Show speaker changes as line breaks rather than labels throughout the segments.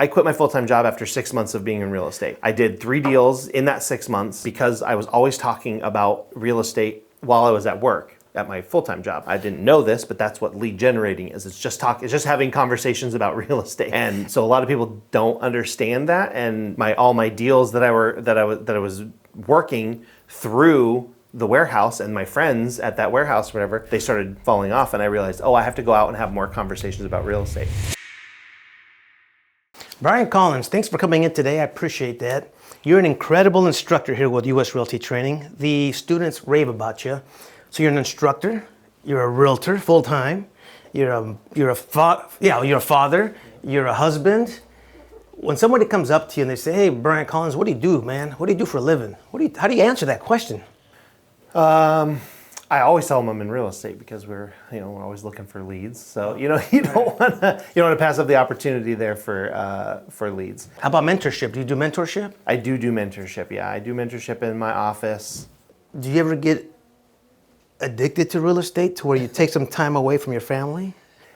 I quit my full-time job after 6 months of being in real estate. I did 3 deals in that 6 months because I was always talking about real estate while I was at work at my full-time job. I didn't know this, but that's what lead generating is. It's just having conversations about real estate. And so a lot of people don't understand that. And all my deals that I was working through the warehouse and my friends at that warehouse, whatever, they started falling off, and I realized, I have to go out and have more conversations about real estate.
Bryan Collins, thanks for coming in today. I appreciate that. You're an incredible instructor here with U.S. Realty Training. The students rave about you. So you're an instructor, you're a realtor full-time, you're a father, you're a husband. When somebody comes up to you and they say, "Hey, Bryan Collins, what do you do, man? What do you do for a living?" How do you answer that question?
I always tell them I'm in real estate because we're always looking for leads. So you don't want to pass up the opportunity there for leads.
How about mentorship? Do you do mentorship?
I do mentorship. Yeah, I do mentorship in my office.
Do you ever get addicted to real estate to where you take some time away from your family?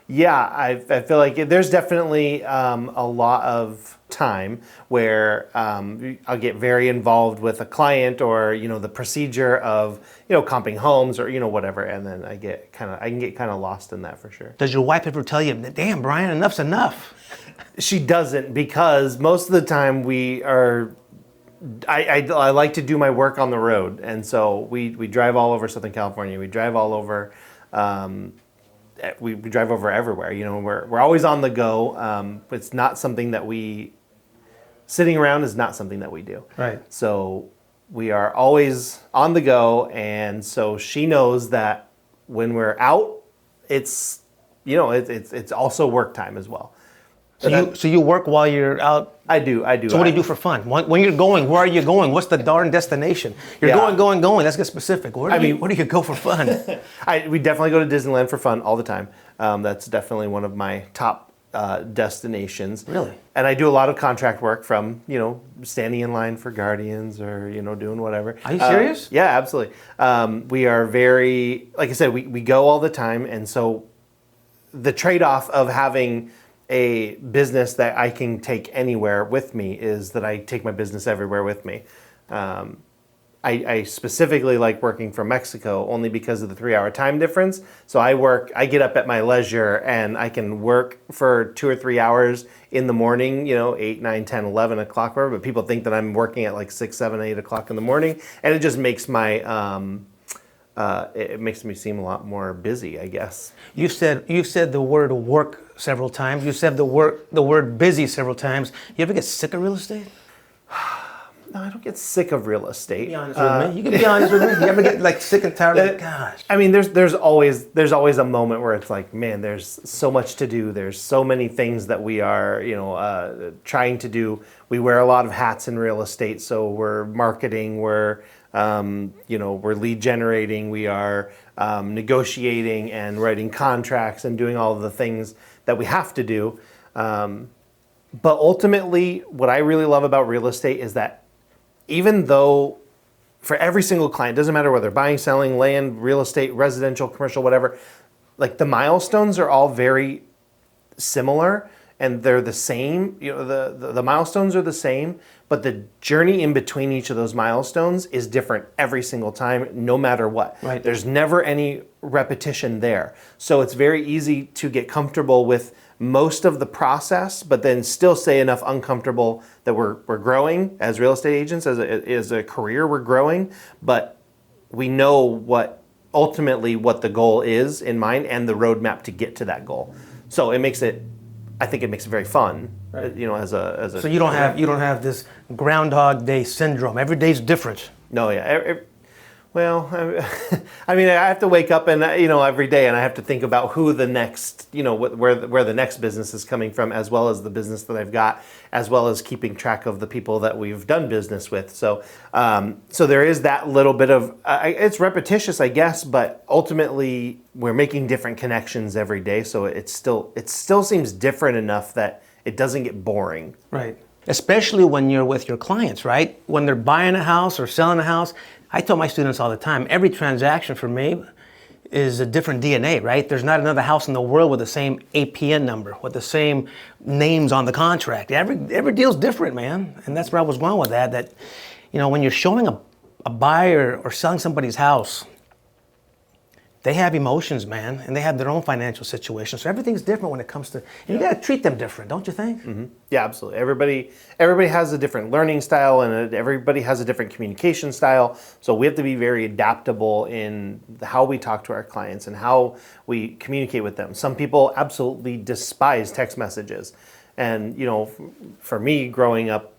Yeah, I feel like there's definitely a lot of time where I'll get very involved with a client or the procedure of comping homes or whatever, and then I can get kind of lost in that for sure.
Does your wife ever tell you, "Damn, Bryan, enough's enough"?
She doesn't, because most of the time I like to do my work on the road, and so we drive all over Southern California. We drive all over. We drive over everywhere. We're always on the go. It's not something that sitting around is not something that we do.
Right.
So we are always on the go, and so she knows that when we're out, it's also work time as well.
So you work while you're out? I do. So what do you do for fun? When you're going, where are you going? What's the darn destination? You're going. Let's get specific. Where do you go for fun?
We definitely go to Disneyland for fun all the time. That's definitely one of my top destinations.
Really?
And I do a lot of contract work, from standing in line for Guardians or doing whatever.
Are you serious?
Yeah, absolutely. We are very, like I said, we go all the time, and so the trade-off of having a business that I can take anywhere with me is that I take my business everywhere with me. I specifically like working from Mexico only because of the 3-hour time difference. So I get up at my leisure and I can work for 2 or 3 hours in the morning, 8, 9, 10, 11 o'clock, whatever. But people think that I'm working at like 6, 7, 8 o'clock in the morning. And it just makes it makes me seem a lot more busy, I guess.
You said the word work several times. You said the word busy several times. You ever get sick of real estate?
No, I don't get sick of real estate.
Be honest with me. You can be honest with me. You ever get sick and tired of gosh?
I mean, there's always a moment where it's like, man, there's so much to do. There's so many things that we are, trying to do. We wear a lot of hats in real estate. So we're marketing, we're lead generating, we are negotiating and writing contracts and doing all of the things that we have to do. But ultimately, what I really love about real estate is that even though for every single client, doesn't matter whether buying, selling, land, real estate, residential, commercial, whatever, like the milestones are all very similar and they're the same. The milestones are the same, but the journey in between each of those milestones is different every single time, no matter what.
Right.
There's never any repetition there. So it's very easy to get comfortable with most of the process, but then still stay enough uncomfortable that we're growing as real estate agents, as a career, we're growing, but we know ultimately what the goal is in mind and the roadmap to get to that goal. So I think it makes it very fun, right. So
you don't have this Groundhog Day syndrome. Every day's different.
No, yeah. Well, I mean, I have to wake up and every day, and I have to think about who the next, where the next business is coming from, as well as the business that I've got, as well as keeping track of the people that we've done business with. So, so there is that little bit of it's repetitious, I guess, but ultimately we're making different connections every day. So it still seems different enough that it doesn't get boring.
Right. Especially when you're with your clients, right? When they're buying a house or selling a house. I tell my students all the time, every transaction for me is a different DNA, right? There's not another house in the world with the same APN number, with the same names on the contract. Every deal's different, man. And that's where I was going with that. That, when you're showing a buyer or selling somebody's house, they have emotions, man, and they have their own financial situation. So everything's different when it comes to, and you got to treat them different, don't you think?
Mm-hmm. Yeah, absolutely. Everybody has a different learning style, and everybody has a different communication style. So we have to be very adaptable in how we talk to our clients and how we communicate with them. Some people absolutely despise text messages. And, for me, growing up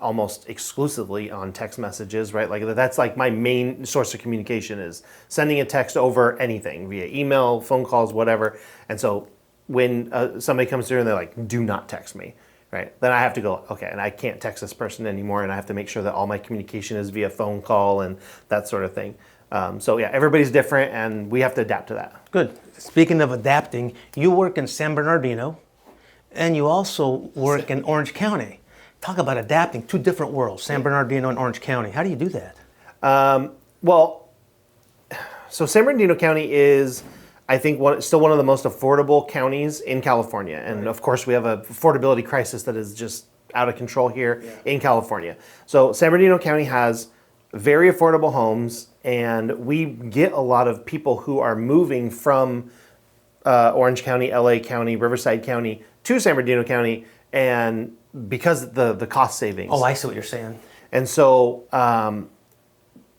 almost exclusively on text messages, right? Like that's like my main source of communication is sending a text over anything via email, phone calls, whatever. And so when somebody comes through and they're like, do not text me, right? Then I have to go, okay, and I can't text this person anymore, and I have to make sure that all my communication is via phone call and that sort of thing. So yeah, everybody's different, and we have to adapt to that.
Good. Speaking of adapting, you work in San Bernardino, and you also work in Orange County. Talk about adapting, two different worlds, San Bernardino and Orange County. How do you do that?
So San Bernardino County is, I think, still one of the most affordable counties in California. And of course, we have an affordability crisis that is just out of control here in California. So San Bernardino County has very affordable homes, and we get a lot of people who are moving from Orange County, LA County, Riverside County to San Bernardino County, and because the cost savings.
Oh, I see what you're saying.
And so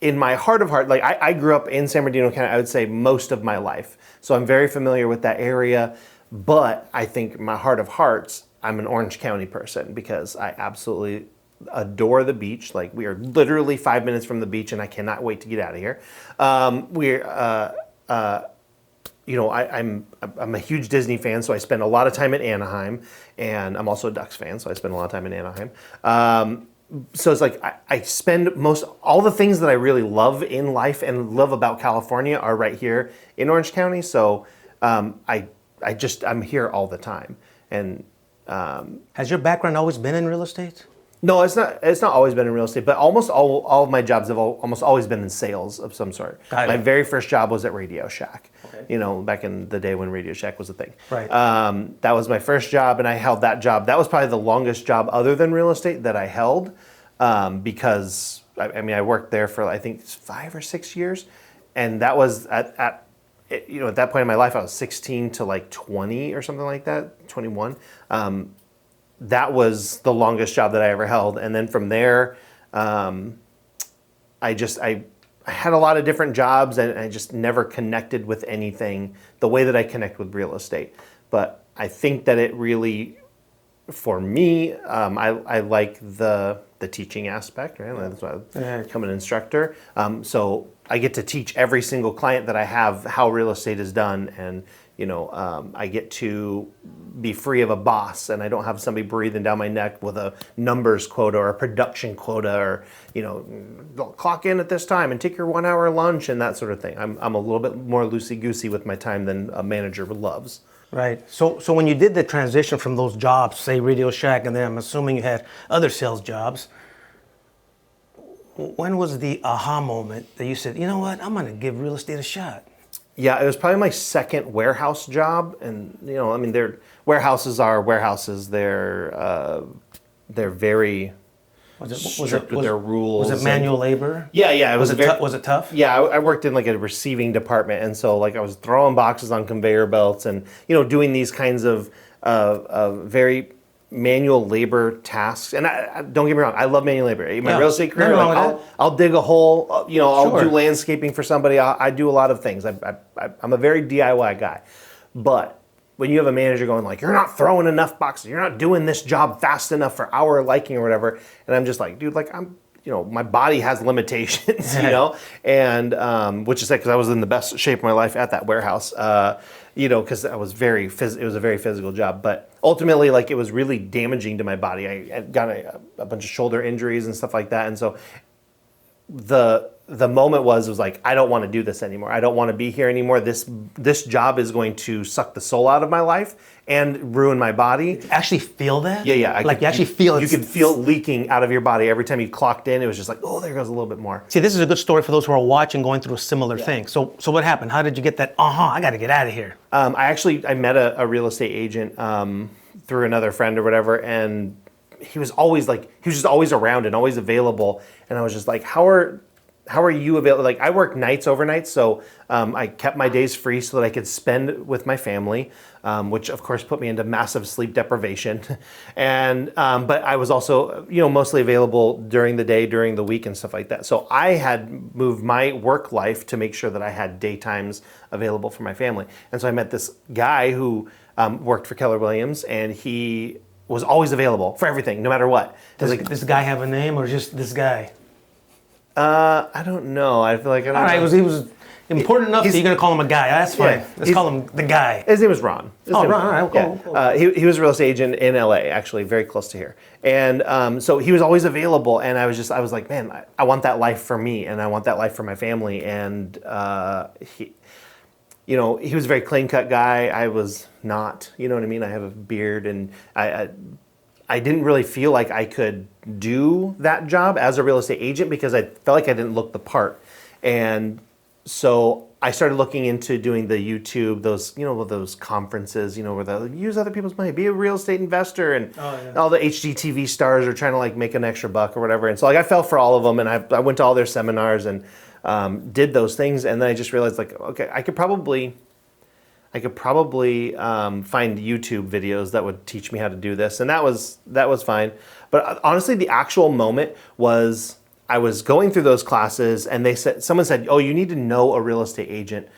in my heart of heart, like I grew up in San Bernardino County, I would say most of my life. So I'm very familiar with that area. But I think in my heart of hearts, I'm an Orange County person because I absolutely adore the beach. Like we are literally 5 minutes from the beach, and I cannot wait to get out of here. I'm a huge Disney fan, so I spend a lot of time in Anaheim, and I'm also a Ducks fan, so I spend a lot of time in Anaheim. So it's like I spend all the things that I really love in life and love about California are right here in Orange County. So I'm here all the time. And
has your background always been in real estate?
No, it's not. It's not always been in real estate, but almost all of my jobs have almost always been in sales of some sort. My very first job was at Radio Shack. Okay. Back in the day when Radio Shack was a thing.
Right.
That was my first job, and I held that job. That was probably the longest job other than real estate that I held, because I worked there for I think 5 or 6 years, and that was at that point in my life I was 16 to like 20 or something like that, 21. That was the longest job that I ever held. And then from there, I had a lot of different jobs, and I just never connected with anything the way that I connect with real estate. But I think that it really, for me, I like the teaching aspect, right? That's why I become an instructor. So I get to teach every single client that I have how real estate is done, and I get to be free of a boss, and I don't have somebody breathing down my neck with a numbers quota or a production quota, or clock in at this time and take your 1 hour lunch and that sort of thing. I'm a little bit more loosey-goosey with my time than a manager loves.
Right. So when you did the transition from those jobs, say Radio Shack, and then I'm assuming you had other sales jobs, when was the aha moment that you said, you know what, I'm going to give real estate a shot?
Yeah, it was probably my second warehouse job, and warehouses are warehouses. They're very strict with their rules.
Was it manual labor?
Yeah.
Was it tough?
Yeah, I worked in like a receiving department, and so like I was throwing boxes on conveyor belts, and doing these kinds of very manual labor tasks. And I don't get me wrong, I love manual labor. In my real estate career, I'll dig a hole, I'll do landscaping for somebody. I do a lot of things. I'm a very DIY guy. But when you have a manager going like, you're not throwing enough boxes, you're not doing this job fast enough for our liking or whatever, and I'm just like, dude, like my body has limitations, and which is like, because I was in the best shape of my life at that warehouse, because I was it was a very physical job, but ultimately, like, it was really damaging to my body. I got a bunch of shoulder injuries and stuff like that, and so the moment was like, I don't want to do this anymore. I don't want to be here anymore. This job is going to suck the soul out of my life and ruin my body.
Actually feel that?
Yeah.
You actually feel it.
You could feel it leaking out of your body every time you clocked in. It was just like, oh, there goes a little bit more.
See, this is a good story for those who are watching, going through a similar thing. So what happened? How did you get that? I got to get out of here.
I met a real estate agent through another friend or whatever, and he was just always around and always available. And I was just like, how are you available? Like, I work nights overnight, so I kept my days free so that I could spend with my family, which of course put me into massive sleep deprivation. And but I was also, mostly available during the day, during the week, and stuff like that. So I had moved my work life to make sure that I had daytimes available for my family. And so I met this guy who worked for Keller Williams, and he was always available for everything, no matter what.
Does this guy have a name, or just this guy?
I don't know. I feel like I don't know.
All right, he was important enough that you're going to call him a guy. That's fine.
Yeah,
Let's call him the guy.
His name was Ron.
Ron. All right, cool.
He was a real estate agent in LA, actually, very close to here. And so he was always available, and I was like, man, I want that life for me, and I want that life for my family. And he was a very clean-cut guy. I was not, you know what I mean? I have a beard, and I didn't really feel like I could do that job as a real estate agent because I felt like I didn't look the part. And so I started looking into doing the YouTube, those conferences, where they use other people's money, be a real estate investor, and all the HGTV stars are trying to like make an extra buck or whatever. And so like I fell for all of them, and I went to all their seminars and did those things. And then I just realized, like, okay, I could probably find YouTube videos that would teach me how to do this, and that was fine. But honestly, the actual moment was I was going through those classes, and someone said, "Oh, you need to know a real estate agent,"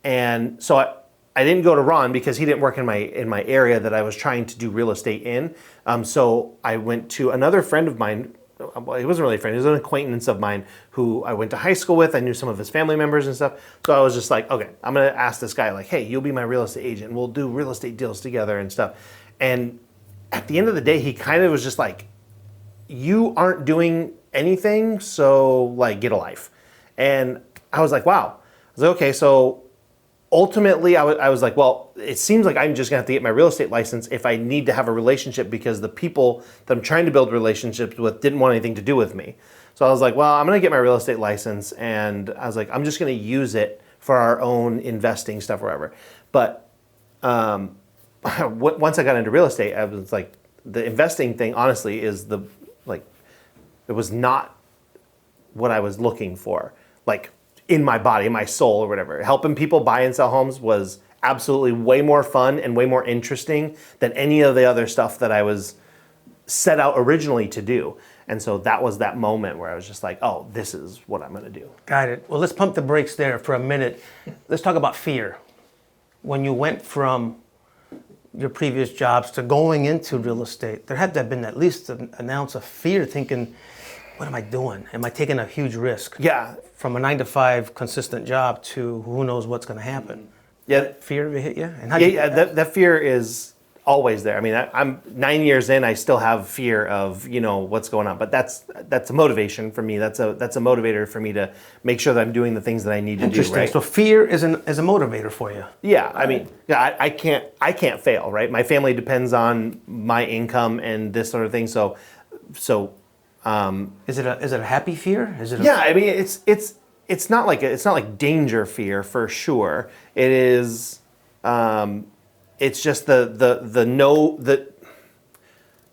and so I didn't go to Ron because he didn't work in my area that I was trying to do real estate in. So I went to another friend of mine. Well, he wasn't really a friend. He was an acquaintance of mine who I went to high school with. I knew some of his family members and stuff. So I was just like, okay, I'm going to ask this guy, like, hey, you'll be my real estate agent. We'll do real estate deals together and stuff. And at the end of the day, he kind of was just like, you aren't doing anything, so like, get a life. And I was like, wow. I was like, okay, so ultimately, I was like, well, it seems like I'm just gonna have to get my real estate license if I need to have a relationship because the people that I'm trying to build relationships with didn't want anything to do with me. So I was like, well, I'm gonna get my real estate license, and I was like, I'm just gonna use it for our own investing stuff or whatever. But once I got into real estate, I was like, the investing thing, honestly, it was not what I was looking for. Like, in my body, in my soul or whatever. Helping people buy and sell homes was absolutely way more fun and way more interesting than any of the other stuff that I was set out originally to do. And so that was that moment where I was just like, oh, this is what I'm gonna do.
Got it. Well, let's pump the brakes there for a minute. Let's talk about fear. When you went from your previous jobs to going into real estate, there had to have been at least an ounce of fear, thinking, what am I doing? Am I taking a huge risk?
Yeah.
From a 9-to-5 consistent job to who knows what's going to happen.
Yeah.
That fear ever hit you? And
that fear is always there. I mean, I'm 9 years in, I still have fear of, what's going on. But that's a motivation for me. That's a motivator for me to make sure that I'm doing the things that I need to do.
Interesting.
Right?
So fear is a motivator for you.
Yeah. I mean, I can't fail, right? My family depends on my income and this sort of thing. So
is it a happy fear?
I mean, it's not like danger fear for sure. It is. It's just the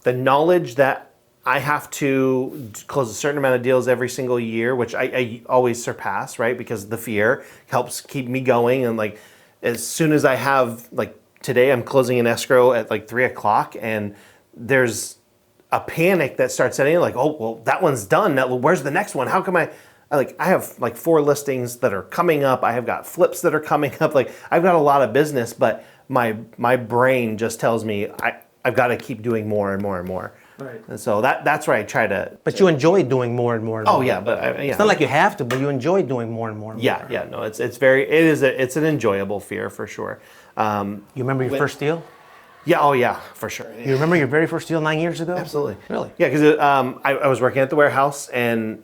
knowledge that I have to close a certain amount of deals every single year, which I always surpass, right? Because the fear helps keep me going. And like, as soon as I have, like today, I'm closing an escrow at like 3:00, and there's a panic that starts setting in, like, oh, well, that one's done. Now, where's the next one? How come I have like 4 listings that are coming up. I have got flips that are coming up. Like, I've got a lot of business, but my brain just tells me I've got to keep doing more and more and more.
Right.
And so that's where I try to.
But you enjoy doing more and more and more.
Oh yeah, but
it's not like you have to, but you enjoy doing more and more and more.
Yeah. No, it's an enjoyable fear for sure.
You remember your first deal?
Yeah, oh yeah, for sure.
You remember your very first deal 9 years ago?
Absolutely.
Really?
Yeah, because I was working at the warehouse, and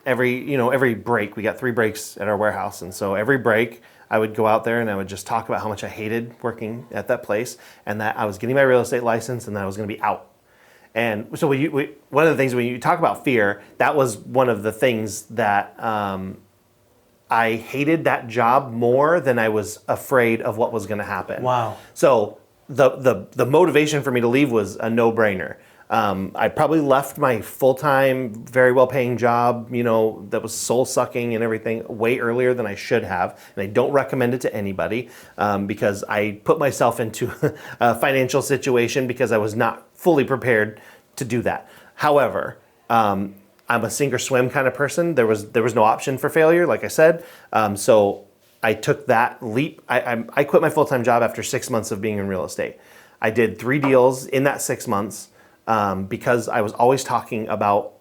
every break, we got 3 breaks at our warehouse. And so every break I would go out there and I would just talk about how much I hated working at that place and that I was getting my real estate license and that I was going to be out. And so one of the things when you talk about fear, that was one of the things that I hated that job more than I was afraid of what was going to happen.
Wow.
So the motivation for me to leave was a no-brainer. I probably left my full-time, very well-paying job, that was soul-sucking and everything way earlier than I should have. And I don't recommend it to anybody because I put myself into a financial situation because I was not fully prepared to do that. However, I'm a sink or swim kind of person. There was no option for failure, like I said. So I took that leap. I quit my full-time job after 6 months of being in real estate. I did 3 deals in that 6 months. Because I was always talking about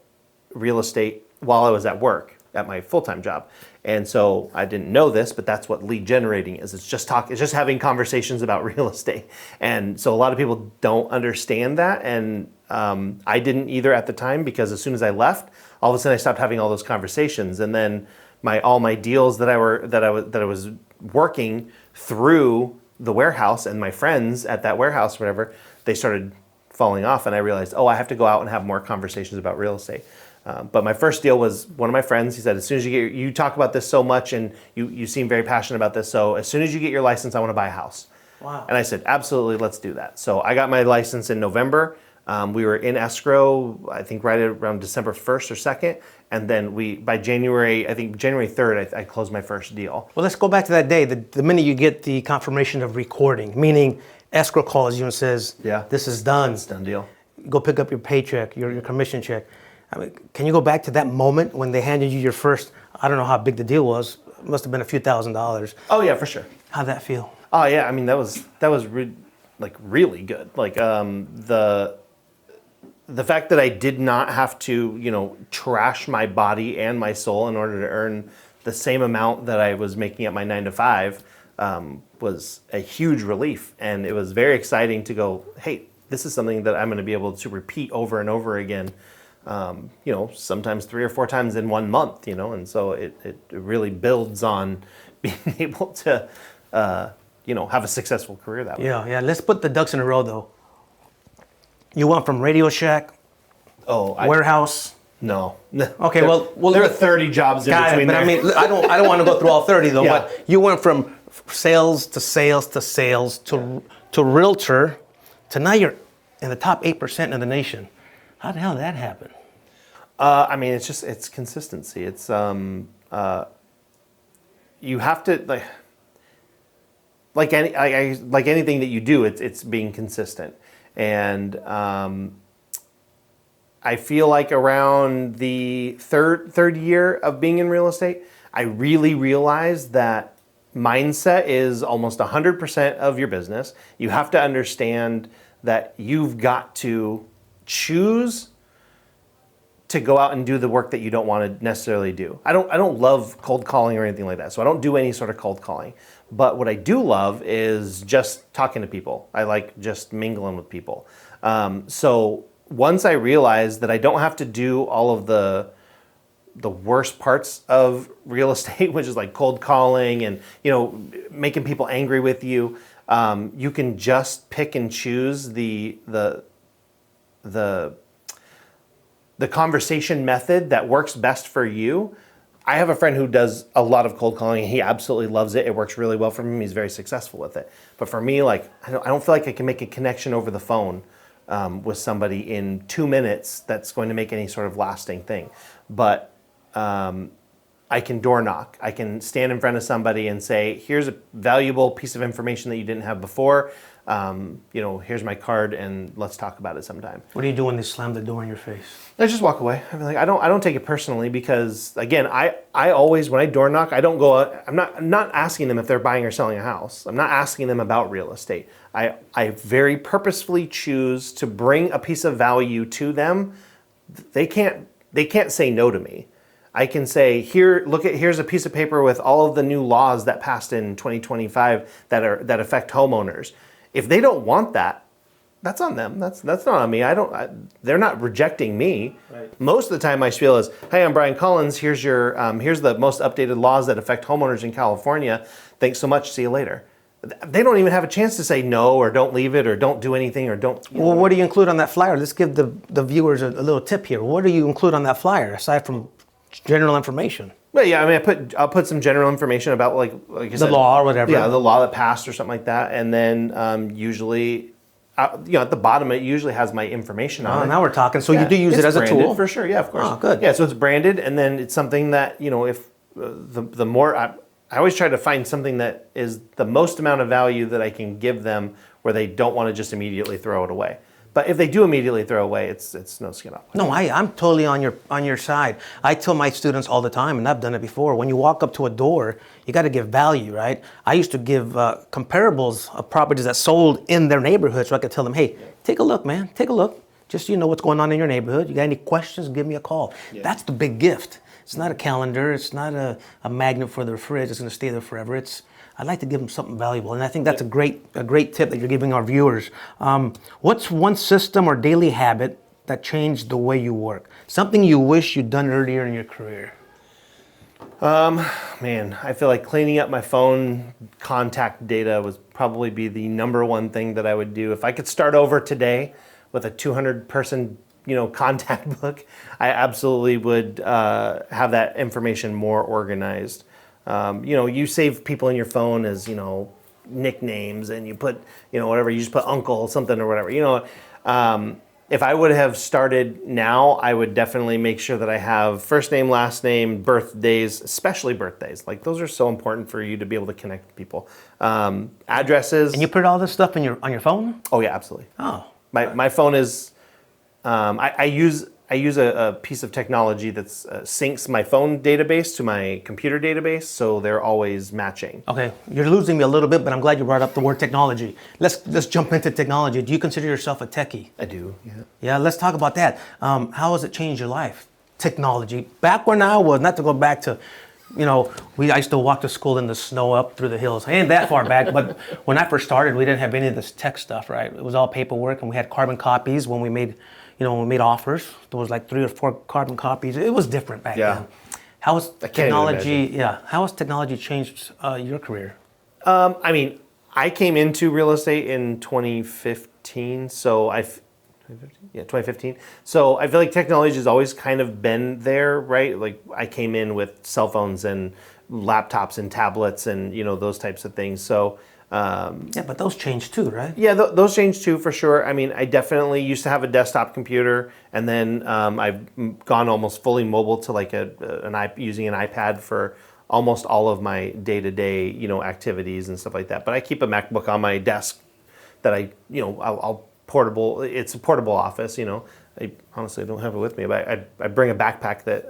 real estate while I was at work at my full-time job. And so I didn't know this, but that's what lead generating is. It's just having conversations about real estate. And so a lot of people don't understand that. And I didn't either at the time because as soon as I left, all of a sudden I stopped having all those conversations. And then all my deals that I was working through the warehouse and my friends at that warehouse, whatever, they started falling off, and I realized, I have to go out and have more conversations about real estate. But my first deal was one of my friends. He said, as soon as you talk about this so much and you seem very passionate about this, so as soon as you get your license, I want to buy a house.
Wow.
And I said, absolutely, let's do that. So I got my license in November. We were in escrow, I think right around December 1st or 2nd. And then by January 3rd, I closed my first deal.
Well, let's go back to that day, the minute you get the confirmation of recording, meaning escrow calls you and says, this is done.
It's done deal.
Go pick up your paycheck, your commission check. I mean, can you go back to that moment when they handed you your first, I don't know how big the deal was, it must have been a few $1,000s.
Oh yeah, for sure.
How'd that feel?
Oh yeah, I mean, that was really good. Like the fact that I did not have to, trash my body and my soul in order to earn the same amount that I was making at my 9 to 5 was a huge relief. And it was very exciting to go, hey, this is something that I'm going to be able to repeat over and over again, sometimes 3 or 4 times in 1 month, and so it really builds on being able to, have a successful career that way.
Yeah. Let's put the ducks in a row, though. You went from Radio Shack, warehouse.
No.
Okay, well,
there are 30 jobs in between there.
I mean, I don't want to go through all 30 though. Yeah. But you went from sales to sales to sales to realtor to now you're in the top 8% of the nation. How the hell did that happen?
I mean, it's consistency. It's you have to like anything that you do. It's being consistent. And I feel like around the third year of being in real estate, I really realized that mindset is almost 100% of your business. You have to understand that you've got to choose to go out and do the work that you don't want to necessarily do. I don't love cold calling or anything like that, so I don't do any sort of cold calling. But what I do love is just talking to people. I like just mingling with people. So once I realized that I don't have to do all of the worst parts of real estate, which is like cold calling and making people angry with you, you can just pick and choose the conversation method that works best for you. I have a friend who does a lot of cold calling and he absolutely loves it. It works really well for him. He's very successful with it. But for me, I don't feel like I can make a connection over the phone with somebody in 2 minutes that's going to make any sort of lasting thing. But I can door knock. I can stand in front of somebody and say, here's a valuable piece of information that you didn't have before. Here's my card and let's talk about it sometime.
What do you do when they slam the door in your face?
I just walk away. I mean, I don't take it personally because again, I always, when I door knock, I don't go, I'm not asking them if they're buying or selling a house. I'm not asking them about real estate. I very purposefully choose to bring a piece of value to them. They can't say no to me. I can say, here's a piece of paper with all of the new laws that passed in 2025 that affect homeowners. If they don't want that, that's on them. That's not on me. They're not rejecting me.
Right.
Most of the time, my spiel is, "Hey, I'm Bryan Collins. Here's here's the most updated laws that affect homeowners in California. Thanks so much. See you later." They don't even have a chance to say no or don't leave it or don't do anything or don't.
Well, what do you include on that flyer? Let's give the viewers a little tip here. What do you include on that flyer aside from general information?
But yeah, I mean, I'll put some general information about like I said,
The law or whatever.
Yeah, the law that passed or something like that, and then usually, at the bottom it usually has my information on it.
Now we're talking. So
Yeah,
you do use it
it's
as a
branded
tool
for sure. Yeah, of course.
Oh, good.
Yeah, so it's branded, and then it's something that if the more I always try to find something that is the most amount of value that I can give them, where they don't want to just immediately throw it away. But if they do immediately throw away, it's no skin off.
No, I'm totally on your side. I tell my students all the time, and I've done it before. When you walk up to a door, you got to give value, right? I used to give comparables of properties that sold in their neighborhood, so I could tell them, "Hey, take a look, man. Take a look. Just so you know what's going on in your neighborhood. You got any questions? Give me a call." Yeah. That's the big gift. It's not a calendar. It's not a magnet for the fridge. It's going to stay there forever. I'd like to give them something valuable, and I think that's a great tip that you're giving our viewers. What's one system or daily habit that changed the way you work? Something you wish you'd done earlier in your career?
Man, I feel like cleaning up my phone contact data would probably be the number one thing that I would do. If I could start over today with a 200-person contact book, I absolutely would have that information more organized. You save people in your phone as, nicknames, and you put, whatever, you just put uncle something or whatever, if I would have started now, I would definitely make sure that I have first name, last name, birthdays, especially birthdays. Like those are so important for you to be able to connect with people. Addresses.
And you put all this stuff on your phone?
Oh yeah, absolutely.
Oh.
My phone is, I use a piece of technology that syncs my phone database to my computer database, so they're always matching.
Okay, you're losing me a little bit, but I'm glad you brought up the word technology. Let's jump into technology. Do you consider yourself a techie?
I do, yeah.
Yeah, let's talk about that. How has it changed your life? Technology. Back when I was, not to go back to, I used to walk to school in the snow up through the hills. Ain't that far back, but when I first started, we didn't have any of this tech stuff, right? It was all paperwork, and we had carbon copies when we made offers. There was like 3 or 4 carbon copies. It was different back then. How has technology? Yeah, how has technology changed your career?
I mean, I came into real estate in 2015, so 2015. So I feel like technology has always kind of been there, right? Like I came in with cell phones and laptops and tablets and those types of things. So.
Yeah, but those changed too, right?
Yeah, those changed too, for sure. I mean, I definitely used to have a desktop computer, and then I've gone almost fully mobile to like using an iPad for almost all of my day-to-day, activities and stuff like that. But I keep a MacBook on my desk that I'll portable. It's a portable office. I honestly don't have it with me, but I bring a backpack that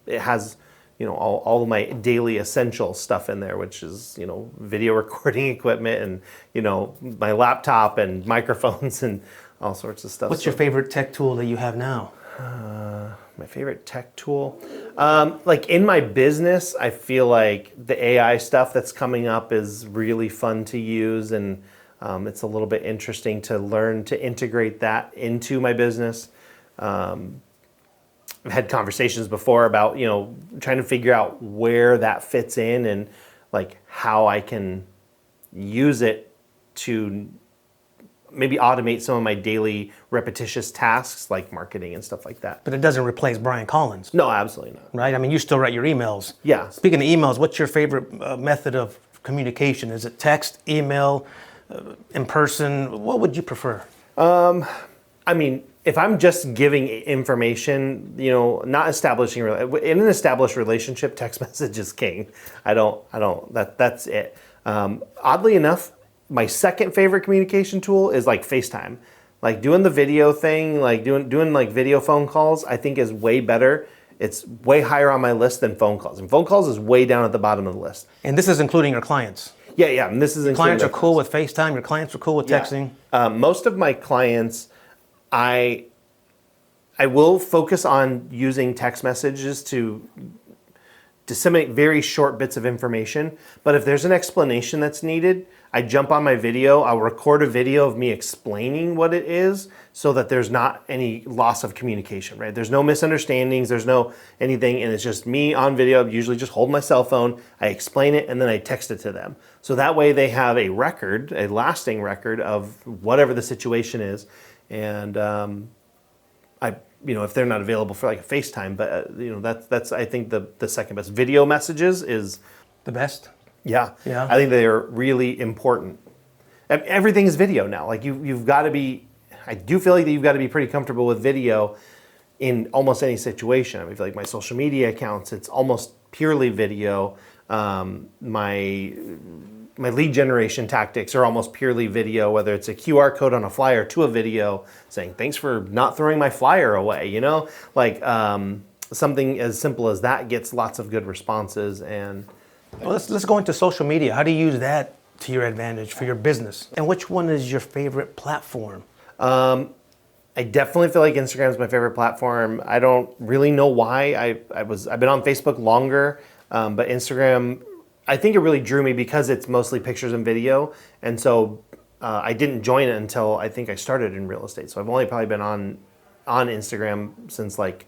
it has. All of my daily essential stuff in there, which is, video recording equipment and, my laptop and microphones and all sorts of stuff.
What's your favorite tech tool that you have now?
My favorite tech tool? Like in my business, I feel like the AI stuff that's coming up is really fun to use, and it's a little bit interesting to learn to integrate that into my business. I've had conversations before about, trying to figure out where that fits in and like how I can use it to maybe automate some of my daily repetitious tasks like marketing and stuff like that.
But it doesn't replace Bryan Collins.
No, absolutely not.
Right? I mean, you still write your emails.
Yeah.
Speaking of emails, what's your favorite method of communication? Is it text, email, in person? What would you prefer?
I mean, if I'm just giving information, not establishing, in an established relationship, text message is king. That's it. Oddly enough, my second favorite communication tool is like FaceTime. Like doing the video thing, like doing like video phone calls, I think is way better. It's way higher on my list than phone calls. And phone calls is way down at the bottom of the list.
And this is including your clients.
Yeah, and this is including
clients are cool with FaceTime, your clients are cool with texting.
Most of my clients, I will focus on using text messages to disseminate very short bits of information, but if there's an explanation that's needed, I jump on my video, I'll record a video of me explaining what it is so that there's not any loss of communication, right? There's no misunderstandings, there's no anything, and it's just me on video, usually just hold my cell phone, I explain it, and then I text it to them. So that way they have a record, a lasting record of whatever the situation is, and if they're not available for like a FaceTime, but that's I think the second best. Video messages is
The best?
yeah.
Yeah.
I think they are really important. Everything is video now. Like you've got to be. I do feel like that you've got to be pretty comfortable with video in almost any situation. I mean, like my social media accounts, it's almost purely video. My lead generation tactics are almost purely video, whether it's a QR code on a flyer to a video saying, thanks for not throwing my flyer away, something as simple as that gets lots of good responses. And
Well, let's go into social media. How do you use that to your advantage for your business? And which one is your favorite platform?
I definitely feel like Instagram is my favorite platform. I don't really know why. I've been on Facebook longer, but Instagram, I think it really drew me because it's mostly pictures and video. And so I didn't join it until I think I started in real estate. So I've only probably been on Instagram since like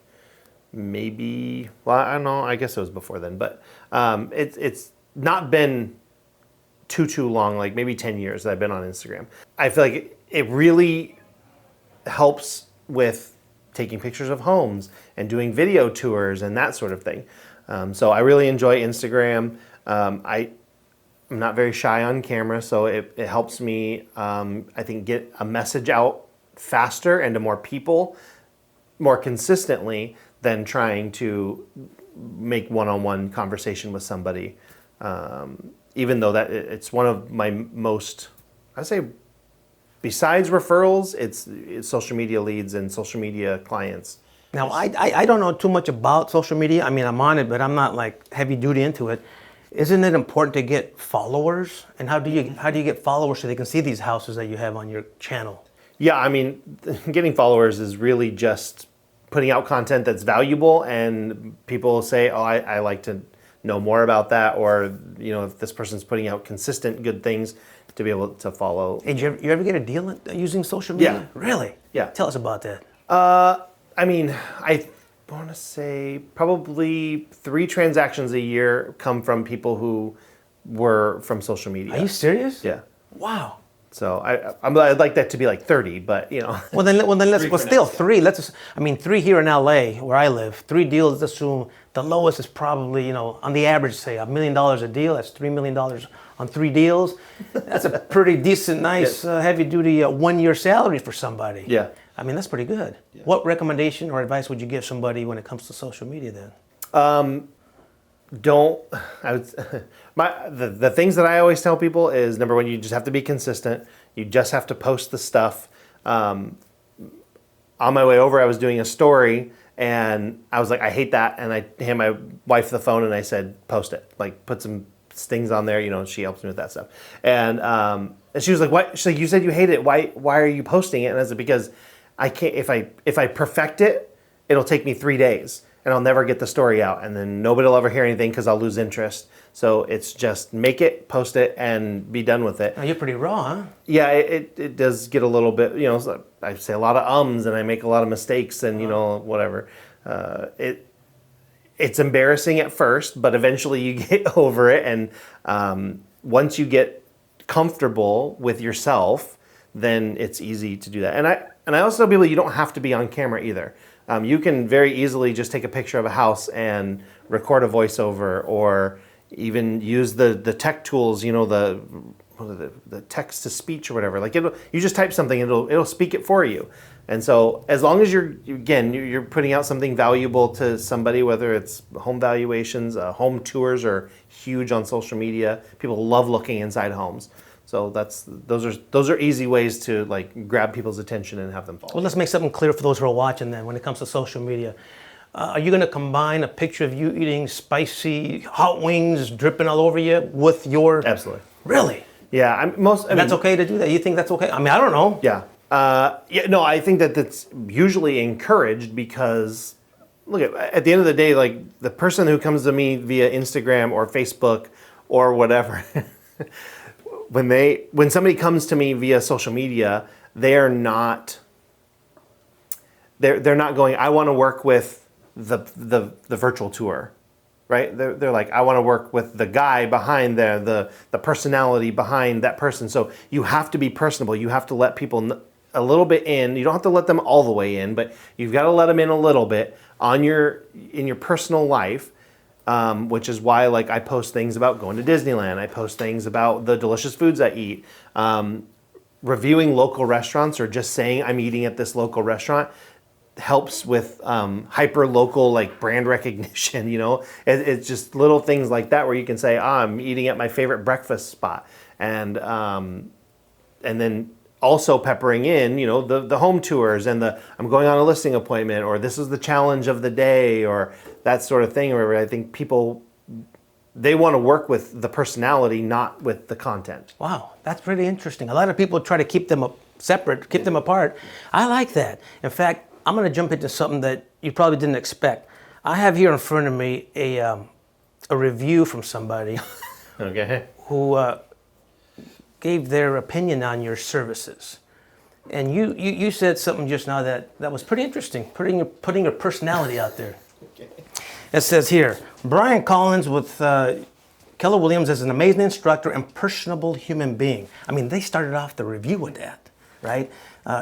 maybe, well, I don't know, I guess it was before then, but it's not been too long, like maybe 10 years that I've been on Instagram. I feel like it really helps with taking pictures of homes and doing video tours and that sort of thing. So I really enjoy Instagram. I'm not very shy on camera, so it helps me, I think, get a message out faster and to more people more consistently than trying to make one-on-one conversation with somebody. Even though that it's one of my most, I'd say, besides referrals, it's social media leads and social media clients.
Now, I don't know too much about social media. I mean, I'm on it, but I'm not like heavy duty into it. Isn't it important to get followers? And how do you get followers so they can see these houses that you have on your channel?
Yeah, I mean, getting followers is really just putting out content that's valuable, and people say, oh, I like to know more about that, or if this person's putting out consistent good things, to be able to follow.
Hey, did you ever get a deal using social media?
Yeah.
Really?
Yeah.
Tell us about that.
I mean, I want to say probably 3 transactions a year come from people who were from social media.
Are you serious?
Yeah.
Wow.
So I'd like that to be like 30, but
Well then still 3. I mean 3 here in LA where I live. 3 deals. Let's assume the lowest is probably on the average say $1 million a deal. That's $3 million on 3 deals. That's a pretty decent, nice, heavy duty 1-year salary for somebody.
Yeah.
I mean that's pretty good. Yeah. What recommendation or advice would you give somebody when it comes to social media then?
The things that I always tell people is, number one, you just have to be consistent. You just have to post the stuff. On my way over, I was doing a story and I was like, I hate that. And I handed my wife the phone and I said, post it, like put some stings on there. She helps me with that stuff. And she was like, what? She's like, you said you hate it. Why are you posting it? And I said, because I can't, if I perfect it, it'll take me 3 days. And I'll never get the story out, and then nobody will ever hear anything because I'll lose interest. So it's just make it, post it, and be done with it.
Oh, you're pretty raw, huh?
Yeah, it does get a little bit, I say a lot of ums, and I make a lot of mistakes, and whatever. It's embarrassing at first, but eventually you get over it, and once you get comfortable with yourself, then it's easy to do that. And I also tell people you don't have to be on camera either. You can very easily just take a picture of a house and record a voiceover, or even use the tech tools, the text to speech or whatever. Like you just type something, it'll speak it for you. And so as long as you're putting out something valuable to somebody, whether it's home valuations, home tours are huge on social media. People love looking inside homes. So those are easy ways to like grab people's attention and have them follow.
Well, let's make something clear for those who are watching then when it comes to social media. Are you going to combine a picture of you eating spicy hot wings dripping all over you with your...
Absolutely.
Really?
Yeah.
That's okay to do that? You think that's okay? I mean, I don't know.
Yeah. No, I think that that's usually encouraged because look at the end of the day, like the person who comes to me via Instagram or Facebook or whatever, when somebody comes to me via social media, they're not going, I want to work with the virtual tour, right? They're like, I want to work with the guy behind there, the personality behind that person. So you have to be personable. You have to let people a little bit in. You don't have to let them all the way in, but you've got to let them in a little bit in your personal life. Which is why, like, I post things about going to Disneyland. I post things about the delicious foods I eat. Reviewing local restaurants or just saying I'm eating at this local restaurant helps with hyper local, like, brand recognition. You know, it's just little things like that where you can say, I'm eating at my favorite breakfast spot, and then also peppering in, you know, the home tours and I'm going on a listing appointment, or this is the challenge of the day, or that sort of thing. Where I think people, they want to work with the personality, not with the content.
Wow, that's pretty interesting. A lot of people try to keep them separate, keep them apart. I like that. In fact, I'm going to jump into something that you probably didn't expect. I have here in front of me a review from somebody
Okay.
who gave their opinion on your services. And you said something just now that was pretty interesting, putting your personality out there.
Okay.
It says here, Bryan Collins with Keller Williams is an amazing instructor and personable human being. I mean, they started off the review with that, right?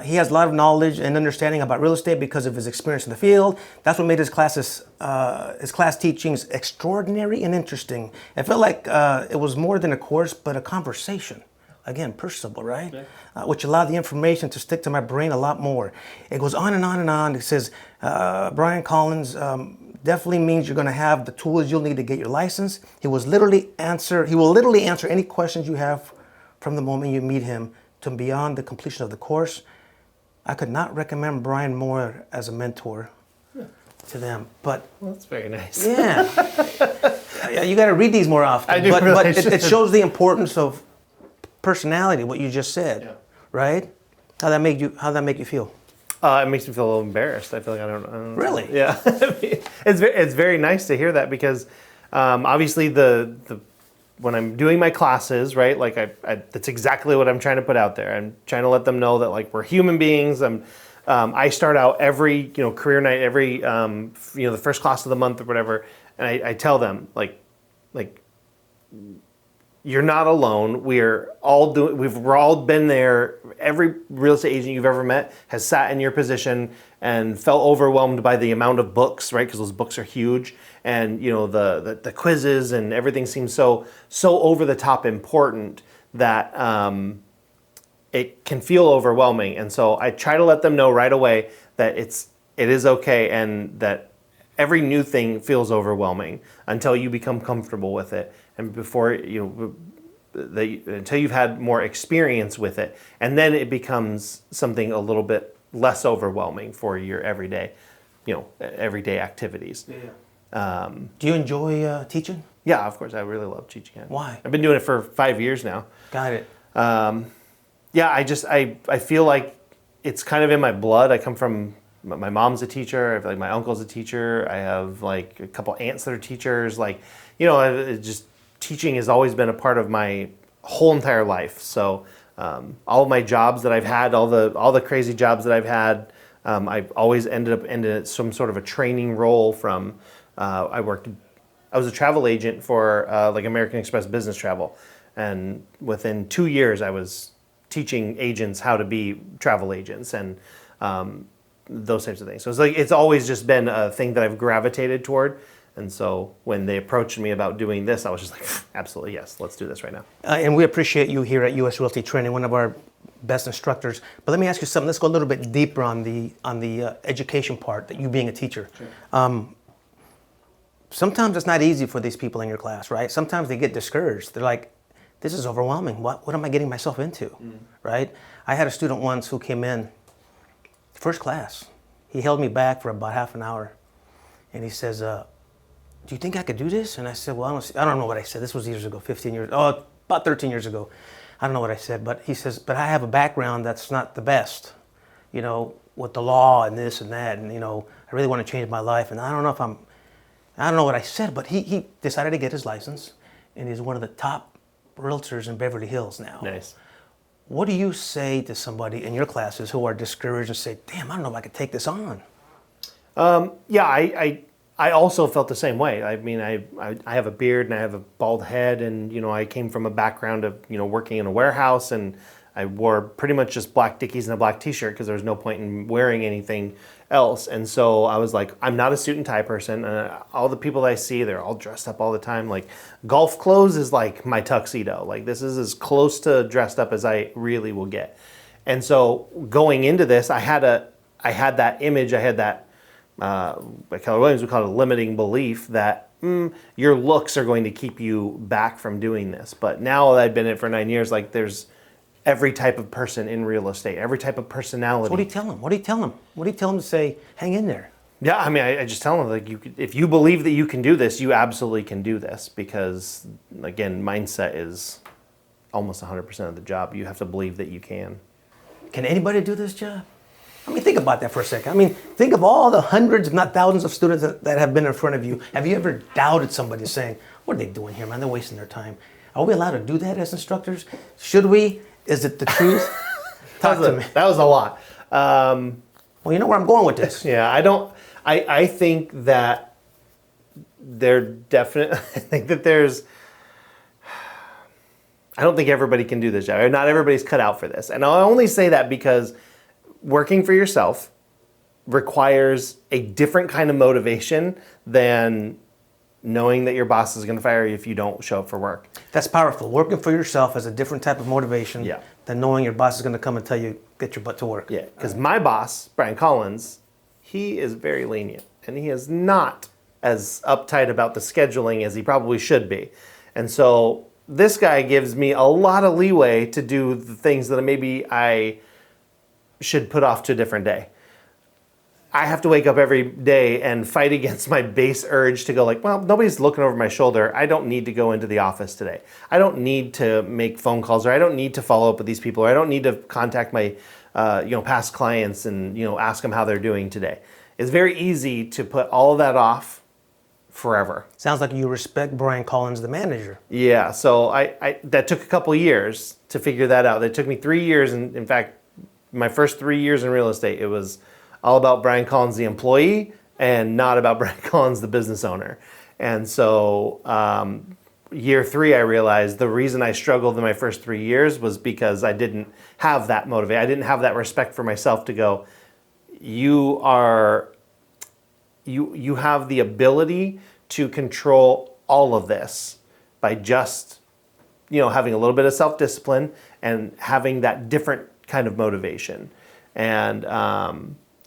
He has a lot of knowledge and understanding about real estate because of his experience in the field. That's what made his class teachings extraordinary and interesting. It felt like it was more than a course, but a conversation. Again, personable, right? Yeah. Which allowed the information to stick to my brain a lot more. It goes on and on and on. It says, Bryan Collins definitely means you're going to have the tools you'll need to get your license. He will literally answer any questions you have from the moment you meet him to beyond the completion of the course. I could not recommend Bryan more as a mentor to them. But
well, that's very nice.
Yeah, you got to read these more often.
I do,
but
really
it shows the importance of personality, what you just said,
yeah.
Right? How that make you feel?
It makes me feel a little embarrassed. I feel like I don't
Really?
Yeah. It's very nice to hear that, because obviously when I'm doing my classes, right? Like that's exactly what I'm trying to put out there. I'm trying to let them know that, like, we're human beings. I start out every career night, every the first class of the month or whatever, and I tell them like you're not alone. We're all been there. Every real estate agent you've ever met has sat in your position and felt overwhelmed by the amount of books, right? Because those books are huge, and the quizzes and everything seems so over the top important that it can feel overwhelming. And so I try to let them know right away that it is okay, and that every new thing feels overwhelming until you become comfortable with it, and before until you've had more experience with it, and then it becomes something a little bit less overwhelming for your everyday activities.
Yeah. Do you enjoy teaching?
Yeah, of course. I really love teaching it.
Why?
I've been doing it for 5 years now.
Got it.
Yeah, I feel like it's kind of in my blood. I come from, my mom's a teacher. I have, like, my uncle's a teacher. I have, like, a couple aunts that are teachers. Like, teaching has always been a part of my whole entire life. So all of my jobs that I've had, all the crazy jobs that I've had, I've always ended up in some sort of a training role. From I was a travel agent for like American Express Business Travel, and within 2 years I was teaching agents how to be travel agents and those types of things. So it's always just been a thing that I've gravitated toward. And so when they approached me about doing this, I was just like, absolutely, yes, let's do this right now.
And we appreciate you here at US Realty Training, one of our best instructors. But let me ask you something. Let's go a little bit deeper on the education part, that you being a teacher. Sure. Sometimes it's not easy for these people in your class, right? Sometimes they get discouraged. They're like, this is overwhelming. What am I getting myself into, right? I had a student once who came in, first class. He held me back for about half an hour. And he says, do you think I could do this? And I said, well, I don't know what I said. This was years ago, about 13 years ago. I don't know what I said, but he says, but I have a background that's not the best. with the law and this and that, and I really want to change my life. And I don't know what I said, but he decided to get his license, and he's one of the top realtors in Beverly Hills now.
Nice.
What do you say to somebody in your classes who are discouraged and say, damn, I don't know if I could take this on?
Yeah, I also felt the same way. I mean, I have a beard and I have a bald head, and I came from a background of working in a warehouse, and I wore pretty much just black Dickies and a black T-shirt because there was no point in wearing anything else. And so I was like, I'm not a suit and tie person. All the people that I see, they're all dressed up all the time. Like golf clothes is like my tuxedo. Like this is as close to dressed up as I really will get. And so going into this, I had that image. I had that. By Keller Williams, we call it a limiting belief that your looks are going to keep you back from doing this. But now that I've been in it for 9 years, like there's every type of person in real estate, every type of personality.
So what do you tell them? What do you tell them to say, hang in there?
Yeah, I mean, I just tell them, like, if you believe that you can do this, you absolutely can do this. Because, again, mindset is almost 100% of the job. You have to believe that you can.
Can anybody do this job? I mean, think about that for a second. I mean, think of all the hundreds, if not thousands of students that have been in front of you. Have you ever doubted somebody saying, what are they doing here, man? They're wasting their time. Are we allowed to do that as instructors? Should we? Is it the truth? Talk to me.
That was a lot.
Well, you know where I'm going with this.
Yeah, I think that I don't think everybody can do this job. Not everybody's cut out for this. And I only say that because working for yourself requires a different kind of motivation than knowing that your boss is going to fire you if you don't show up for work.
That's powerful. Working for yourself is a different type of motivation than knowing your boss is going to come and tell you, get your butt to work.
Yeah, because my boss, Bryan Collins, he is very lenient, and he is not as uptight about the scheduling as he probably should be. And so this guy gives me a lot of leeway to do the things that maybe I should put off to a different day. I have to wake up every day and fight against my base urge to go like, well, nobody's looking over my shoulder. I don't need to go into the office today. I don't need to make phone calls, or I don't need to follow up with these people, or I don't need to contact my past clients and ask them how they're doing today. It's very easy to put all of that off forever.
Sounds like you respect Bryan Collins, the manager.
Yeah, so I that took a couple years to figure that out. That took me 3 years, and in fact, my first 3 years in real estate, it was all about Bryan Collins, the employee, and not about Bryan Collins, the business owner. And so year 3, I realized the reason I struggled in my first 3 years was because I didn't have that motivation. I didn't have that respect for myself to go, you have the ability to control all of this by just, having a little bit of self-discipline and having that different kind of motivation. And,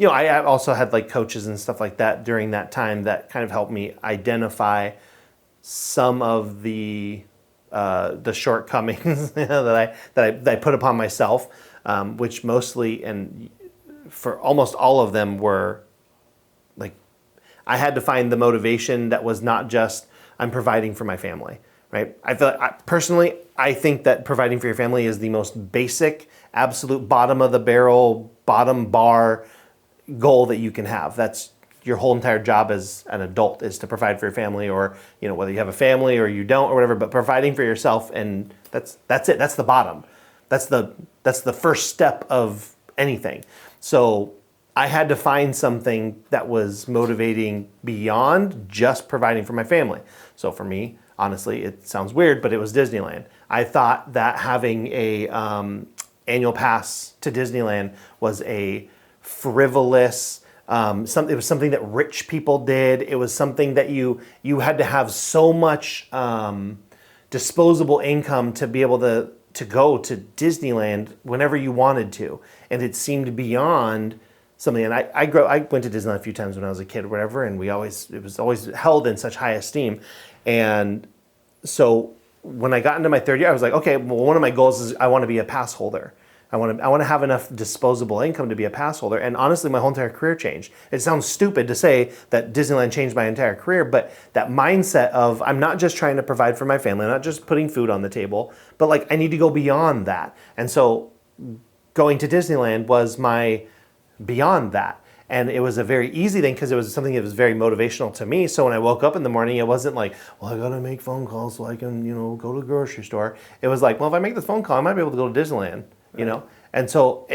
I also had like coaches and stuff like that during that time that kind of helped me identify some of the shortcomings that I put upon myself, which mostly and for almost all of them were like I had to find the motivation that was not just I'm providing for my family, right? I feel like personally, I think that providing for your family is the most basic, absolute bottom of the barrel, bottom bar goal that you can have. That's your whole entire job as an adult is to provide for your family, or whether you have a family or you don't or whatever, but providing for yourself, and that's it. That's the bottom. That's the first step of anything. So I had to find something that was motivating beyond just providing for my family. So for me, honestly, it sounds weird, but it was Disneyland. I thought that having a annual pass to Disneyland was a frivolous, it was something that rich people did. It was something that you had to have so much disposable income to be able to go to Disneyland whenever you wanted to, and it seemed beyond something. And I went to Disneyland a few times when I was a kid or whatever, and it was always held in such high esteem. And so when I got into my third year, I was like, okay, well, one of my goals is I want to be a pass holder. I want to have enough disposable income to be a pass holder. And honestly, my whole entire career changed. It sounds stupid to say that Disneyland changed my entire career, but that mindset of I'm not just trying to provide for my family, I'm not just putting food on the table, but like I need to go beyond that. And so going to Disneyland was my beyond that. And it was a very easy thing because it was something that was very motivational to me. So when I woke up in the morning, it wasn't like, well, I gotta make phone calls so I can, go to the grocery store. It was like, well, if I make this phone call, I might be able to go to Disneyland, And so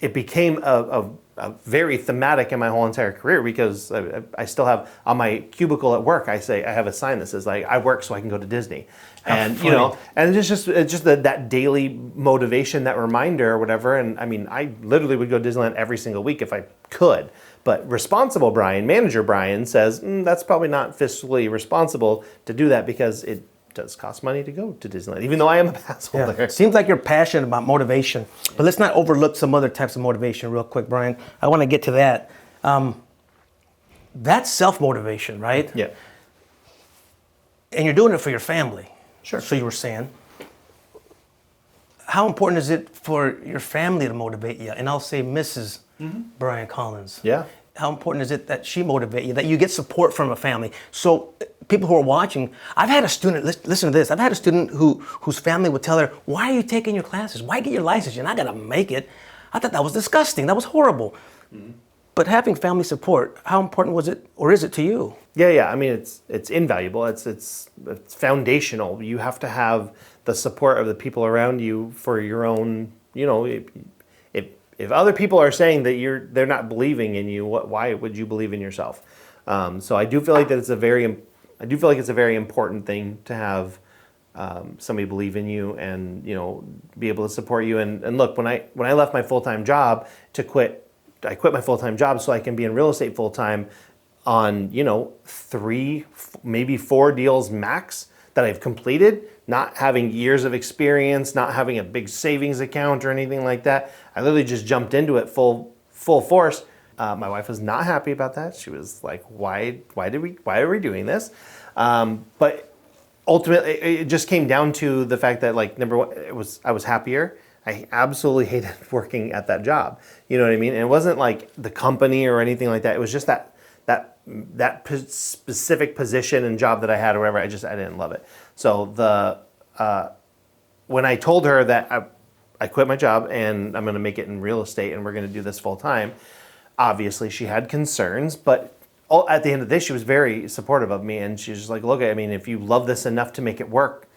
it became a very thematic in my whole entire career because I still have on my cubicle at work, I have a sign that says like, I work so I can go to Disney. And and it's just that daily motivation, that reminder or whatever. And I mean, I literally would go to Disneyland every single week if I could. But responsible Bryan, manager Bryan, says that's probably not fiscally responsible to do that because it does cost money to go to Disneyland, even though I am a pass holder.
Yeah. Seems like you're passionate about motivation, but let's not overlook some other types of motivation real quick, Bryan. I want to get to that. That's self-motivation, right?
Yeah.
And you're doing it for your family.
Sure.
So you were saying. How important is it for your family to motivate you? And I'll say Mrs. Bryan Collins.
Yeah.
How important is it that she motivate you, that you get support from a family? So people who are watching, I've had a student, listen to this, I've had a student whose family would tell her, why are you taking your classes? Why get your license? You're not gonna make it. I thought that was disgusting, that was horrible. But having family support, how important was it, or is it to you?
Yeah. I mean, it's invaluable. It's foundational. You have to have the support of the people around you for your own. If other people are saying that they're not believing in you, why would you believe in yourself? So I do feel like that it's a very important thing to have somebody believe in you and be able to support you. And look, when I left my full-time job I quit my full-time job so I can be in real estate full-time on 3, maybe 4 deals max that I've completed, not having years of experience, not having a big savings account or anything like that. I literally just jumped into it full force. My wife was not happy about that. She was like, why are we doing this? But ultimately it just came down to the fact that, like, number one, I was happier. I absolutely hated working at that job. You know what I mean? And it wasn't like the company or anything like that. It was just that specific position and job that I had or whatever. I didn't love it. So when I told her that I quit my job and I'm going to make it in real estate and we're going to do this full time, obviously she had concerns, but at the end of the day, she was very supportive of me. And she's just like, look, I mean, if you love this enough to make it work,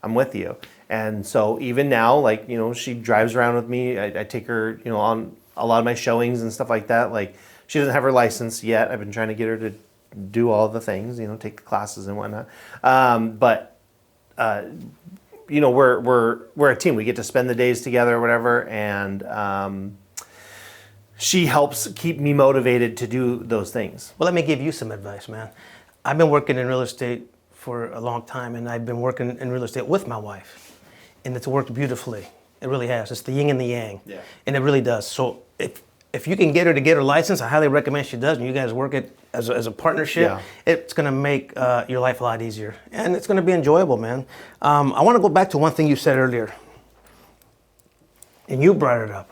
I'm with you. And so even now, like, she drives around with me. I take her, on a lot of my showings and stuff like that. Like, she doesn't have her license yet. I've been trying to get her to do all the things, take the classes and whatnot. But we're a team. We get to spend the days together or whatever. And she helps keep me motivated to do those things.
Well, let me give you some advice, man. I've been working in real estate for a long time, and I've been working in real estate with my wife, and it's worked beautifully. It really has. It's the yin and the yang, and it really does. So if you can get her license, I highly recommend she does, and you guys work it as a partnership. It's going to make your life a lot easier, and it's going to be enjoyable, man. I want to go back to one thing you said earlier, and you brought it up.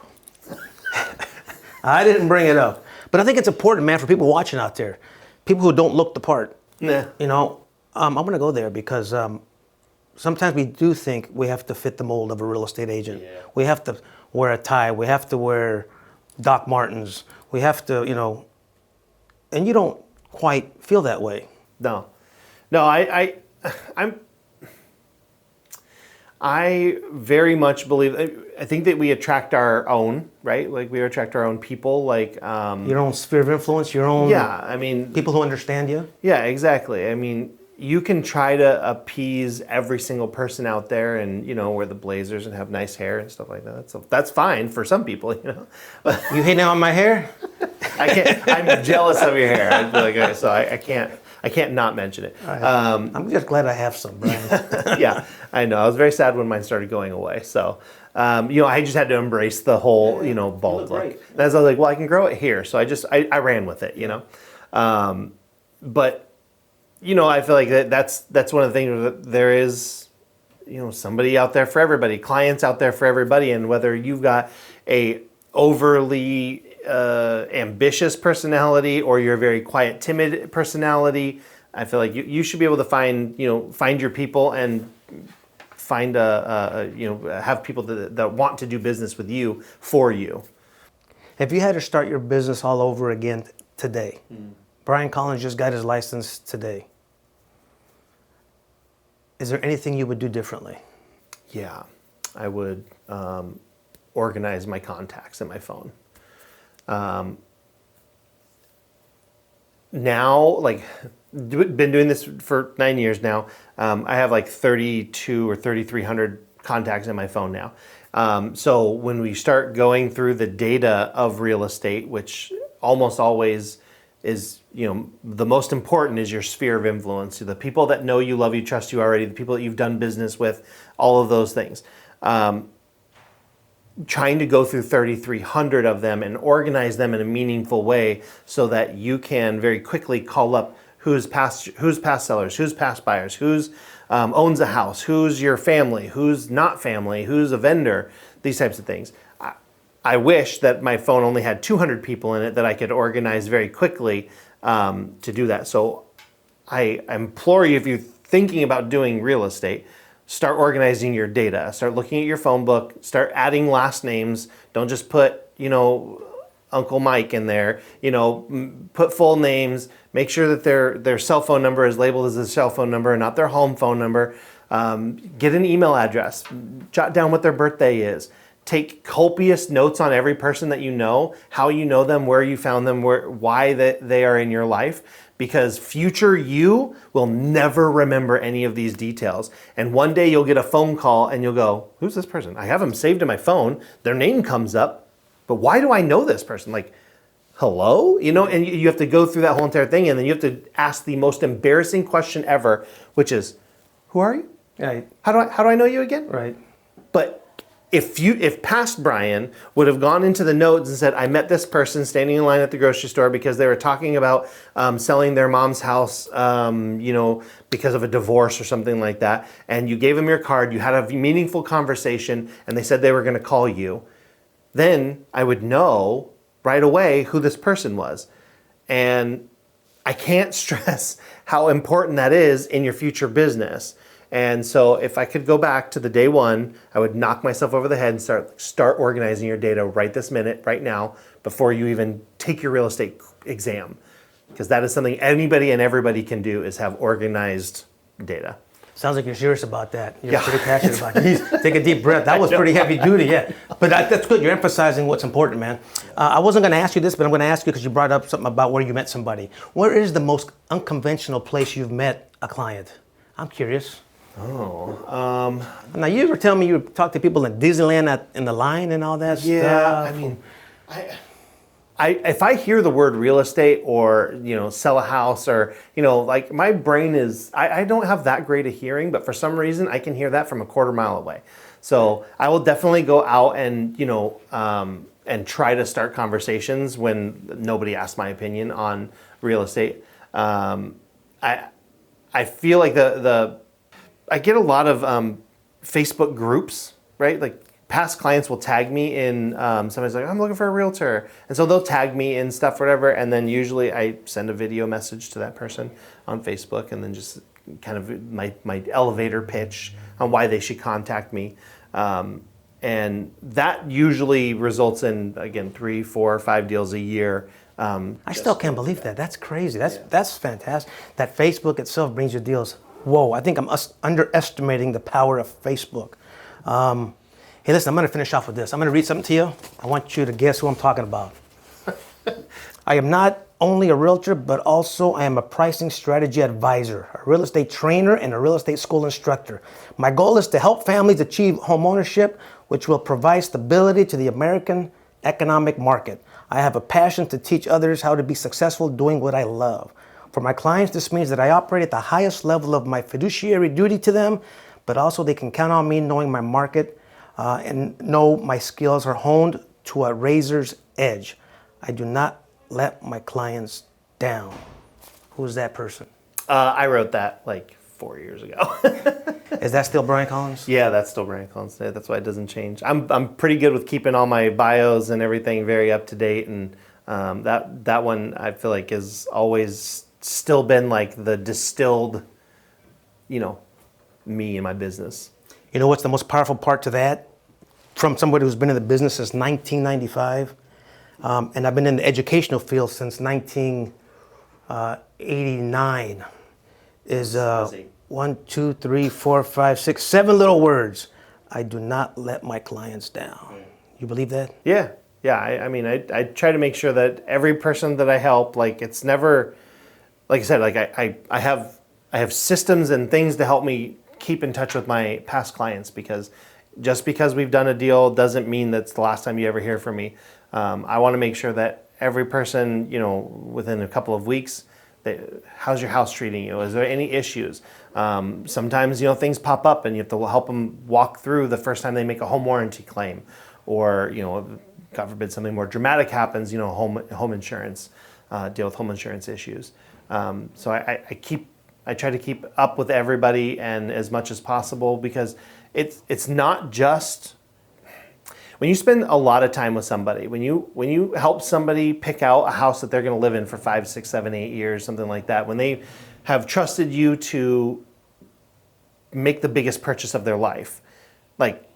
I didn't bring it up, but I think it's important, man, for people watching out there, people who don't look the part. I'm going to go there because sometimes we do think we have to fit the mold of a real estate agent. Yeah. We have to wear a tie. We have to wear Doc Martens. We have to, and you don't quite feel that way.
No, I very much believe. I think that we attract our own, right? Like, we attract our own people, like
your own sphere of influence, your own.
Yeah, I mean,
people who understand you.
Yeah, exactly. I mean, you can try to appease every single person out there, and wear the blazers and have nice hair and stuff like that. So that's fine for some people, But
you hating on my hair?
I can't. I'm jealous of your hair. I feel like so I can't not mention it.
Right. I'm just glad I have some, Bryan.
Yeah, I know. I was very sad when mine started going away. So, I just had to embrace the whole, bald look. And as I was like, well, I can grow it here. So I ran with it, But, I feel like that's one of the things that there is, somebody out there for everybody, clients out there for everybody. And whether you've got a overly ambitious personality or you're a very quiet, timid personality, I feel like you should be able to find your people and find have people that want to do business with you for you.
If you had to start your business all over again today, Bryan Collins just got his license today. Is there anything you would do differently?
Yeah, I would organize my contacts in my phone. Now, like, been doing this for 9 years now. I have like 32 or 3,300 contacts in my phone now. So when we start going through the data of real estate, which almost always is, the most important is your sphere of influence. The people that know you, love you, trust you already, the people that you've done business with, all of those things. Trying to go through 3,300 of them and organize them in a meaningful way so that you can very quickly call up who's past sellers, who's past buyers, who's owns a house, who's your family, who's not family, who's a vendor, these types of things. I wish that my phone only had 200 people in it that I could organize very quickly to do that. So I implore you, if you're thinking about doing real estate, start organizing your data. Start looking at your phone book. Start adding last names. Don't just put, Uncle Mike in there. Put full names. Make sure that their cell phone number is labeled as a cell phone number and not their home phone number. Get an email address. Jot down what their birthday is. Take copious notes on every person that you know, how you know them, where you found them, why they are in your life. Because future you will never remember any of these details. And one day you'll get a phone call and you'll go, who's this person? I have them saved in my phone. Their name comes up, but why do I know this person? Like, hello? And you have to go through that whole entire thing, and then you have to ask the most embarrassing question ever, which is, who are you?
Right.
How do I know you again?
Right.
But if past Bryan would have gone into the notes and said, I met this person standing in line at the grocery store because they were talking about selling their mom's house, because of a divorce or something like that, and you gave them your card, you had a meaningful conversation, and they said they were going to call you, then I would know right away who this person was. And I can't stress how important that is in your future business. And so if I could go back to the day one, I would knock myself over the head and start organizing your data right this minute, right now, before you even take your real estate exam. Because that is something anybody and everybody can do, is have organized data.
Sounds like you're serious about that. You're pretty passionate about it. Take a deep breath. That was pretty heavy duty, yeah. But that's good. You're emphasizing what's important, man. I wasn't going to ask you this, but I'm going to ask you because you brought up something about where you met somebody. Where is the most unconventional place you've met a client? I'm curious.
Now
you were telling me you talk to people in Disneyland in the line and all that stuff.
Yeah, I mean, if I hear the word real estate or sell a house or like, my brain is, I don't have that great a hearing, but for some reason I can hear that from a quarter mile away. So I will definitely go out and and try to start conversations when nobody asks my opinion on real estate. I feel like I get a lot of Facebook groups, right? Like, past clients will tag me in, somebody's like, I'm looking for a realtor. And so they'll tag me in stuff, whatever. And then usually I send a video message to that person on Facebook, and then just kind of my elevator pitch on why they should contact me. And that usually results in, again, 3, 4, 5 deals a year.
I still can't believe that. That's crazy. That's fantastic. That Facebook itself brings you deals. Whoa, I think I'm underestimating the power of Facebook. Hey, listen, I'm going to finish off with this. I'm going to read something to you. I want you to guess who I'm talking about. I am not only a realtor, but also I am a pricing strategy advisor, a real estate trainer, and a real estate school instructor. My goal is to help families achieve home ownership, which will provide stability to the American economic market. I have a passion to teach others how to be successful doing what I love. For my clients, this means that I operate at the highest level of my fiduciary duty to them, but also they can count on me knowing my market and know my skills are honed to a razor's edge. I do not let my clients down. Who's that person?
I wrote that like 4 years ago.
Is that still Bryan Collins?
Yeah, that's still Bryan Collins. Yeah, that's why it doesn't change. I'm pretty good with keeping all my bios and everything very up to date, and that one I feel like has always still been like the distilled, me and my business.
You know what's the most powerful part to that? From somebody who's been in the business since 1995, And I've been in the educational field since 1989. Is
Busy.
1, 2, 3, 4, 5, 6, 7 little words. I do not let my clients down. You believe that?
Yeah, yeah. I mean, I try to make sure that every person that I help, like, it's never, like I said, like I have systems and things to help me keep in touch with my past clients, because just because we've done a deal doesn't mean that's the last time you ever hear from me. I want to make sure that every person, you know, within a couple of weeks, how's your house treating you? Is there any issues? Sometimes, you know, things pop up and you have to help them walk through the first time they make a home warranty claim, or, you know, God forbid something more dramatic happens, you know, home insurance, deal with home insurance issues. So I try to keep up with everybody and as much as possible, because it's not just when you spend a lot of time with somebody, when you help somebody pick out a house that they're going to live in for 5, 6, 7, 8 years, something like that, when they have trusted you to make the biggest purchase of their life, like,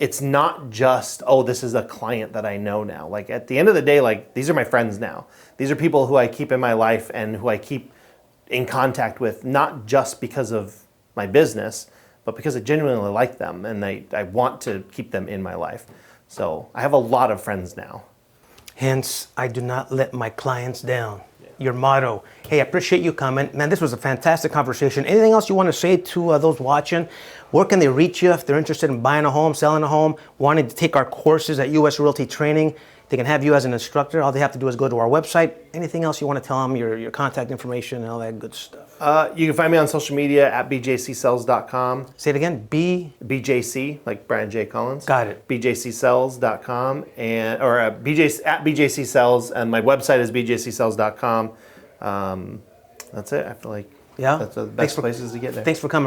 it's not just, oh, this is a client that I know now. Like, at the end of the day, like, these are my friends now. These are people who I keep in my life and who I keep in contact with, not just because of my business, but because I genuinely like them and I want to keep them in my life. So I have a lot of friends now.
Hence, I do not let my clients down. Your motto. Hey, I appreciate you coming. Man, this was a fantastic conversation. Anything else you want to say to those watching? Where can they reach you if they're interested in buying a home, selling a home, wanting to take our courses at US Realty Training? They can have you as an instructor. All they have to do is go to our website. Anything else you want to tell them, your contact information and all that good stuff?
You can find me on social media at bjcsells.com.
Say it again.
BJC, like Bryan J. Collins.
Got it.
bjcsells.com or at bjcsells, and my website is bjcsells.com. That's it. I feel like that's the best places to get there.
Thanks for coming.